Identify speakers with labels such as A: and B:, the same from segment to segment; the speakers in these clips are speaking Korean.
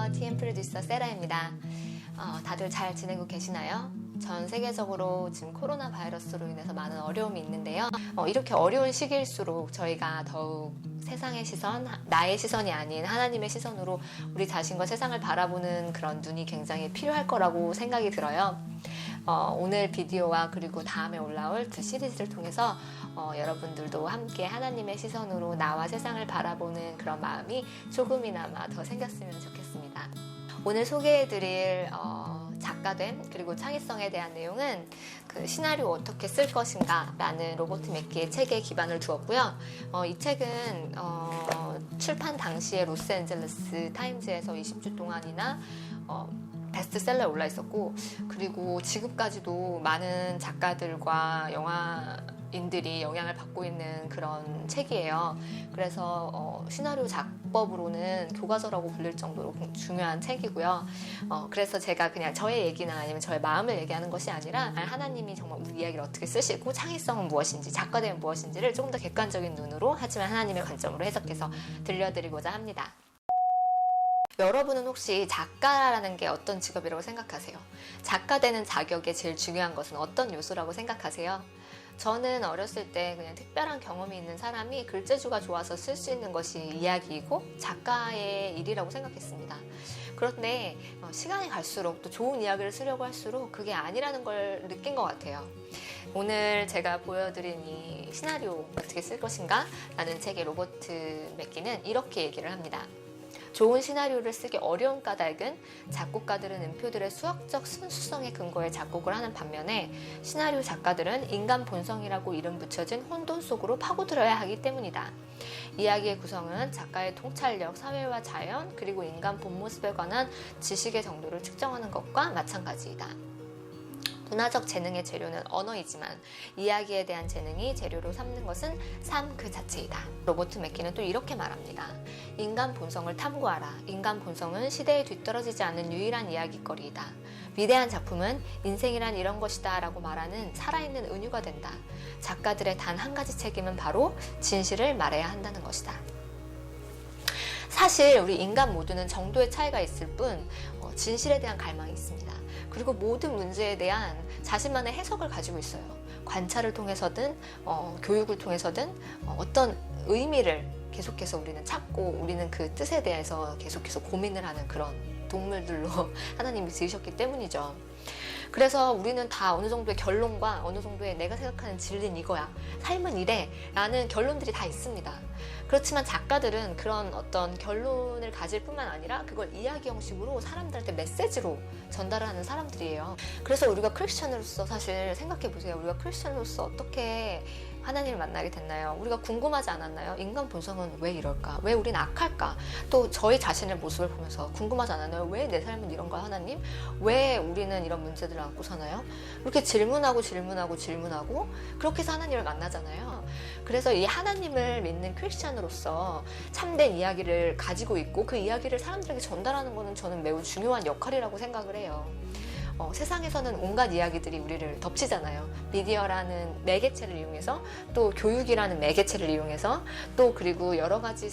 A: 안녕하세요. TM 프로듀서 세라입니다. 다들 잘 지내고 계시나요? 전 세계적으로 지금 코로나 바이러스로 인해서 많은 어려움이 있는데요. 이렇게 어려운 시기일수록 저희가 더욱 세상의 시선, 나의 시선이 아닌 하나님의 시선으로 우리 자신과 세상을 바라보는 그런 눈이 굉장히 필요할 거라고 생각이 들어요. 오늘 비디오와 그리고 다음에 올라올 두 시리즈를 통해서 여러분들도 함께 하나님의 시선으로 나와 세상을 바라보는 그런 마음이 조금이나마 더 생겼으면 좋겠습니다. 오늘 소개해드릴 작가됨 그리고 창의성에 대한 내용은 그 시나리오 어떻게 쓸 것인가 라는 로버트 맥기의 책에 기반을 두었고요. 이 책은 출판 당시에 로스앤젤레스 타임즈에서 20주 동안이나 베스트셀러에 올라 있었고, 그리고 지금까지도 많은 작가들과 영화인들이 영향을 받고 있는 그런 책이에요. 그래서 시나리오 작법으로는 교과서라고 불릴 정도로 중요한 책이고요. 그래서 제가 그냥 저의 얘기나 아니면 저의 마음을 얘기하는 것이 아니라 하나님이 정말 우리 이야기를 어떻게 쓰시고 창의성은 무엇인지, 작가됨은 무엇인지를 조금 더 객관적인 눈으로, 하지만 하나님의 관점으로 해석해서 들려드리고자 합니다. 여러분은 혹시 작가라는 게 어떤 직업이라고 생각하세요? 작가 되는 자격에 제일 중요한 것은 어떤 요소라고 생각하세요? 저는 어렸을 때 그냥 특별한 경험이 있는 사람이 글재주가 좋아서 쓸 수 있는 것이 이야기이고 작가의 일이라고 생각했습니다. 그런데 시간이 갈수록 또 좋은 이야기를 쓰려고 할수록 그게 아니라는 걸 느낀 것 같아요. 오늘 제가 보여드린 이 시나리오 어떻게 쓸 것인가? 라는 책의 로버트 맥기는 이렇게 얘기를 합니다. 좋은 시나리오를 쓰기 어려운 까닭은 작곡가들은 음표들의 수학적 순수성에 근거해 작곡을 하는 반면에 시나리오 작가들은 인간 본성이라고 이름 붙여진 혼돈 속으로 파고들어야 하기 때문이다. 이야기의 구성은 작가의 통찰력, 사회와 자연, 그리고 인간 본 모습에 관한 지식의 정도를 측정하는 것과 마찬가지이다. 문화적 재능의 재료는 언어이지만 이야기에 대한 재능이 재료로 삼는 것은 삶 그 자체이다. 로버트 맥기는 또 이렇게 말합니다. 인간 본성을 탐구하라. 인간 본성은 시대에 뒤떨어지지 않는 유일한 이야기거리이다. 위대한 작품은 인생이란 이런 것이다 라고 말하는 살아있는 은유가 된다. 작가들의 단 한 가지 책임은 바로 진실을 말해야 한다는 것이다. 사실 우리 인간 모두는 정도의 차이가 있을 뿐 진실에 대한 갈망이 있습니다. 그리고 모든 문제에 대한 자신만의 해석을 가지고 있어요. 관찰을 통해서든 교육을 통해서든 어떤 의미를 계속해서 우리는 찾고, 우리는 그 뜻에 대해서 계속해서 고민을 하는 그런 동물들로 하나님이 지으셨기 때문이죠. 그래서 우리는 다 어느 정도의 결론과 어느 정도의 내가 생각하는 진리는 이거야, 삶은 이래 라는 결론들이 다 있습니다. 그렇지만 작가들은 그런 어떤 결론을 가질 뿐만 아니라 그걸 이야기 형식으로 사람들한테 메시지로 전달하는 사람들이에요. 그래서 우리가 크리스천으로서 사실 생각해보세요. 우리가 크리스천으로서 어떻게 하나님을 만나게 됐나요? 우리가 궁금하지 않았나요? 인간 본성은 왜 이럴까? 왜 우린 악할까? 또 저희 자신의 모습을 보면서 궁금하지 않았나요? 왜 내 삶은 이런가 하나님? 왜 우리는 이런 문제들을 안고 사나요? 이렇게 질문하고 그렇게 해서 하나님을 만나잖아요. 그래서 이 하나님을 믿는 크리스찬으로서 참된 이야기를 가지고 있고 그 이야기를 사람들에게 전달하는 것은 저는 매우 중요한 역할이라고 생각을 해요. 세상에서는 온갖 이야기들이 우리를 덮치잖아요. 미디어라는 매개체를 이용해서, 또 교육이라는 매개체를 이용해서, 또 그리고 여러 가지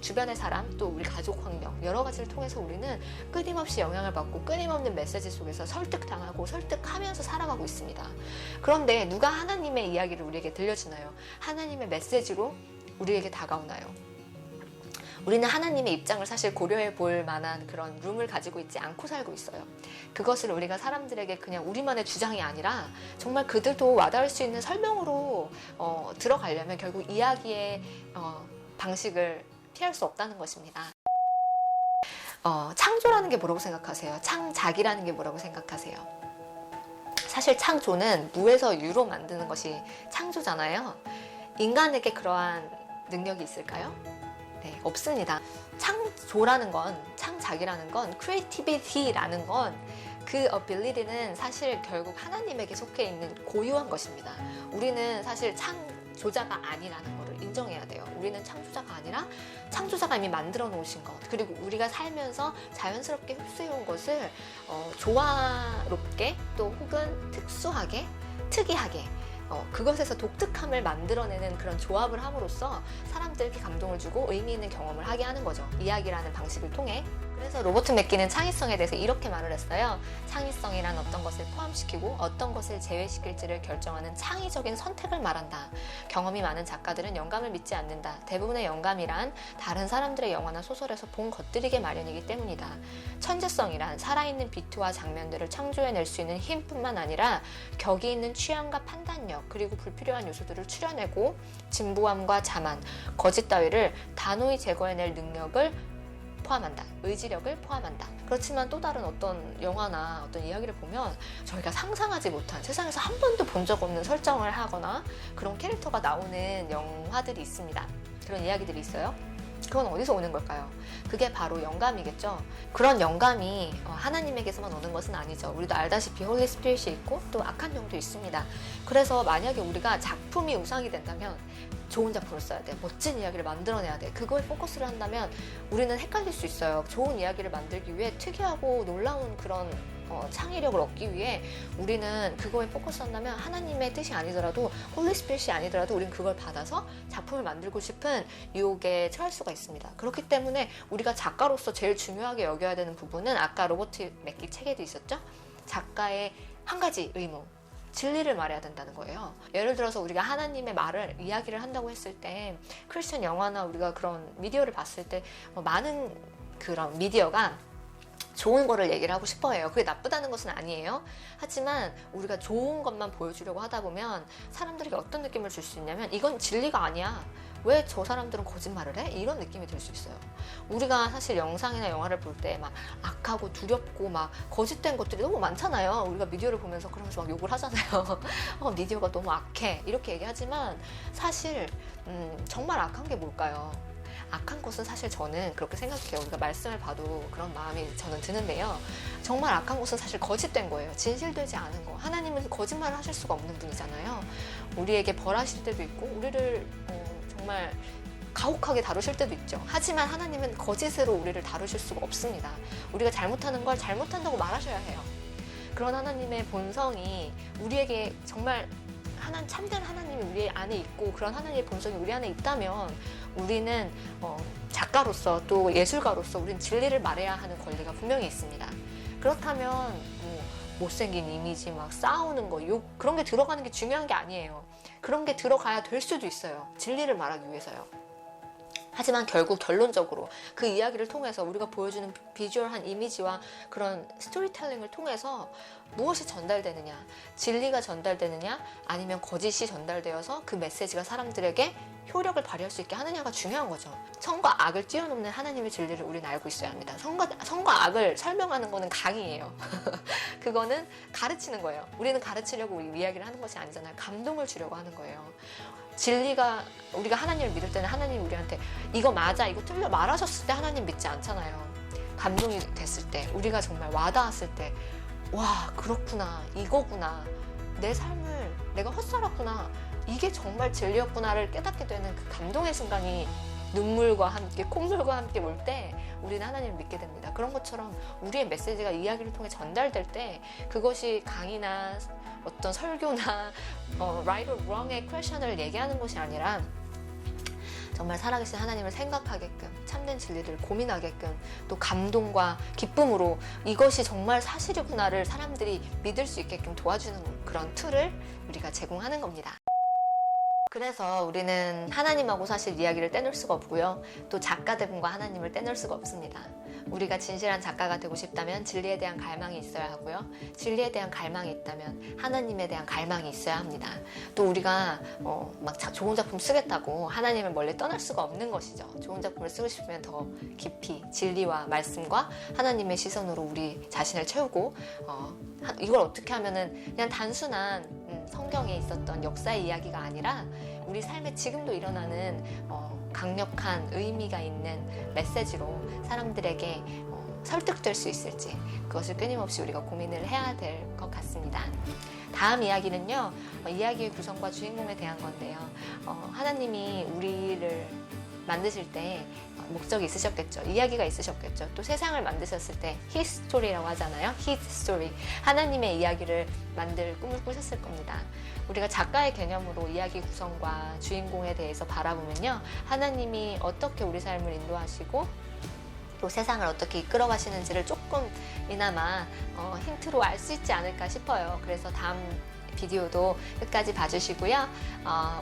A: 주변의 사람, 또 우리 가족 환경, 여러 가지를 통해서 우리는 끊임없이 영향을 받고 끊임없는 메시지 속에서 설득당하고 설득하면서 살아가고 있습니다. 그런데 누가 하나님의 이야기를 우리에게 들려주나요? 하나님의 메시지로 우리에게 다가오나요? 우리는 하나님의 입장을 사실 고려해 볼 만한 그런 룸을 가지고 있지 않고 살고 있어요. 그것을 우리가 사람들에게 그냥 우리만의 주장이 아니라 정말 그들도 와닿을 수 있는 설명으로 들어가려면 결국 이야기의 방식을 피할 수 없다는 것입니다. 창조라는 게 뭐라고 생각하세요? 창작이라는 게 뭐라고 생각하세요? 사실 창조는 무에서 유로 만드는 것이 창조잖아요. 인간에게 그러한 능력이 있을까요? 네, 없습니다. 창조라는 건, 창작이라는 건, creativity라는 건, 그 ability는 사실 결국 하나님에게 속해 있는 고유한 것입니다. 우리는 사실 창조자가 아니라는 것을 인정해야 돼요. 우리는 창조자가 아니라 창조자가 이미 만들어 놓으신 것, 그리고 우리가 살면서 자연스럽게 흡수해온 것을 조화롭게, 또 혹은 특수하게, 특이하게 그것에서 독특함을 만들어내는 그런 조합을 함으로써 사람들에게 감동을 주고 의미 있는 경험을 하게 하는 거죠. 이야기라는 방식을 통해. 그래서 로버트 맥기는 창의성에 대해서 이렇게 말을 했어요. 창의성이란 어떤 것을 포함시키고 어떤 것을 제외시킬지를 결정하는 창의적인 선택을 말한다. 경험이 많은 작가들은 영감을 믿지 않는다. 대부분의 영감이란 다른 사람들의 영화나 소설에서 본 것들이기 마련이기 때문이다. 천재성이란 살아있는 비트와 장면들을 창조해낼 수 있는 힘뿐만 아니라 격이 있는 취향과 판단력, 그리고 불필요한 요소들을 추려내고 진부함과 자만, 거짓 따위를 단호히 제거해낼 능력을 포함한다. 의지력을 포함한다. 그렇지만 또 다른 어떤 영화나 어떤 이야기를 보면 저희가 상상하지 못한, 세상에서 한 번도 본 적 없는 설정을 하거나 그런 캐릭터가 나오는 영화들이 있습니다. 그런 이야기들이 있어요. 그건 어디서 오는 걸까요? 그게 바로 영감이겠죠. 그런 영감이 하나님에게서만 오는 것은 아니죠. 우리도 알다시피 홀리 스피릿이 있고 또 악한 영도 있습니다. 그래서 만약에 우리가 작품이 우상이 된다면 좋은 작품을 써야 돼. 멋진 이야기를 만들어내야 돼. 그거에 포커스를 한다면 우리는 헷갈릴 수 있어요. 좋은 이야기를 만들기 위해 특이하고 놀라운 그런 창의력을 얻기 위해 우리는 그거에 포커스한다면 하나님의 뜻이 아니더라도, 홀리 스피릿이 아니더라도 우리는 그걸 받아서 작품을 만들고 싶은 유혹에 처할 수가 있습니다. 그렇기 때문에 우리가 작가로서 제일 중요하게 여겨야 되는 부분은 아까 로버트 맥기 책에도 있었죠. 작가의 한 가지 의무, 진리를 말해야 된다는 거예요. 예를 들어서 우리가 하나님의 말을 이야기를 한다고 했을 때 크리스천 영화나 우리가 그런 미디어를 봤을 때 많은 그런 미디어가 좋은 거를 얘기를 하고 싶어 해요. 그게 나쁘다는 것은 아니에요. 하지만 우리가 좋은 것만 보여주려고 하다 보면 사람들에게 어떤 느낌을 줄 수 있냐면 이건 진리가 아니야. 왜 저 사람들은 거짓말을 해? 이런 느낌이 들 수 있어요. 우리가 사실 영상이나 영화를 볼 때 막 악하고 두렵고 막 거짓된 것들이 너무 많잖아요. 우리가 미디어를 보면서 그러면서 막 욕을 하잖아요. 미디어가 너무 악해. 이렇게 얘기하지만 사실 정말 악한 게 뭘까요? 악한 것은 사실 저는 그렇게 생각해요. 우리가 말씀을 봐도 그런 마음이 저는 드는데요. 정말 악한 것은 사실 거짓된 거예요. 진실되지 않은 거. 하나님은 거짓말을 하실 수가 없는 분이잖아요. 우리에게 벌하실 때도 있고 우리를 정말 가혹하게 다루실 때도 있죠. 하지만 하나님은 거짓으로 우리를 다루실 수가 없습니다. 우리가 잘못하는 걸 잘못한다고 말하셔야 해요. 그런 하나님의 본성이 우리에게 정말 참된 하나님이 우리 안에 있고 그런 하나님의 본성이 우리 안에 있다면 우리는 작가로서 또 예술가로서 우리는 진리를 말해야 하는 권리가 분명히 있습니다. 그렇다면 못생긴 이미지 막 싸우는 거, 욕 그런 게 들어가는 게 중요한 게 아니에요. 그런 게 들어가야 될 수도 있어요. 진리를 말하기 위해서요. 하지만 결국 결론적으로 그 이야기를 통해서 우리가 보여주는 비주얼한 이미지와 그런 스토리텔링을 통해서 무엇이 전달되느냐, 진리가 전달되느냐, 아니면 거짓이 전달되어서 그 메시지가 사람들에게 효력을 발휘할 수 있게 하느냐가 중요한 거죠. 선과 악을 뛰어넘는 하나님의 진리를 우리는 알고 있어야 합니다. 선과 악을 설명하는 거는 강의예요. 그거는 가르치는 거예요. 우리는 가르치려고 우리 이야기를 하는 것이 아니잖아요. 감동을 주려고 하는 거예요. 진리가, 우리가 하나님을 믿을 때는 하나님이 우리한테 이거 맞아, 이거 틀려 말하셨을 때 하나님 믿지 않잖아요. 감동이 됐을 때, 우리가 정말 와닿았을 때, 와, 그렇구나, 이거구나, 내 삶을 내가 헛살았구나, 이게 정말 진리였구나를 깨닫게 되는 그 감동의 순간이 눈물과 함께, 콧물과 함께 올 때 우리는 하나님을 믿게 됩니다. 그런 것처럼 우리의 메시지가 이야기를 통해 전달될 때 그것이 강의나 어떤 설교나 right or wrong의 퀘션을 얘기하는 것이 아니라 정말 살아계신 하나님을 생각하게끔, 참된 진리를 고민하게끔, 또 감동과 기쁨으로 이것이 정말 사실이구나를 사람들이 믿을 수 있게끔 도와주는 그런 툴을 우리가 제공하는 겁니다. 그래서 우리는 하나님하고 사실 이야기를 떼놓을 수가 없고요. 또 작가들과 하나님을 떼놓을 수가 없습니다. 우리가 진실한 작가가 되고 싶다면 진리에 대한 갈망이 있어야 하고요. 진리에 대한 갈망이 있다면 하나님에 대한 갈망이 있어야 합니다. 또 우리가 막 좋은 작품 쓰겠다고 하나님을 멀리 떠날 수가 없는 것이죠. 좋은 작품을 쓰고 싶으면 더 깊이 진리와 말씀과 하나님의 시선으로 우리 자신을 채우고 이걸 어떻게 하면은 그냥 단순한 성경에 있었던 역사의 이야기가 아니라 우리 삶에 지금도 일어나는 강력한 의미가 있는 메시지로 사람들에게 설득될 수 있을지, 그것을 끊임없이 우리가 고민을 해야 될 것 같습니다. 다음 이야기는요, 이야기의 구성과 주인공에 대한 건데요. 하나님이 우리를 만드실 때 목적이 있으셨겠죠. 이야기가 있으셨겠죠. 또 세상을 만드셨을 때 His Story라고 하잖아요. His Story. 하나님의 이야기를 만들 꿈을 꾸셨을 겁니다. 우리가 작가의 개념으로 이야기 구성과 주인공에 대해서 바라보면요, 하나님이 어떻게 우리 삶을 인도하시고 또 세상을 어떻게 이끌어 가시는지를 조금이나마 힌트로 알 수 있지 않을까 싶어요. 그래서 다음 비디오도 끝까지 봐주시고요.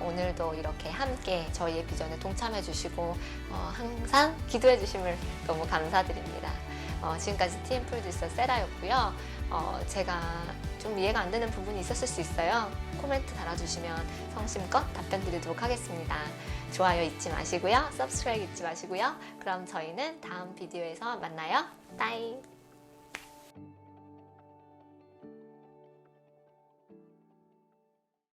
A: 오늘도 이렇게 함께 저희의 비전에 동참해 주시고 항상 기도해 주심을 너무 감사드립니다. 지금까지 TM 프로듀서 세라였고요. 제가 좀 이해가 안 되는 부분이 있었을 수 있어요. 코멘트 달아주시면 성심껏 답변 드리도록 하겠습니다. 좋아요 잊지 마시고요. 서브스크라이브 잊지 마시고요. 그럼 저희는 다음 비디오에서 만나요. 빠이.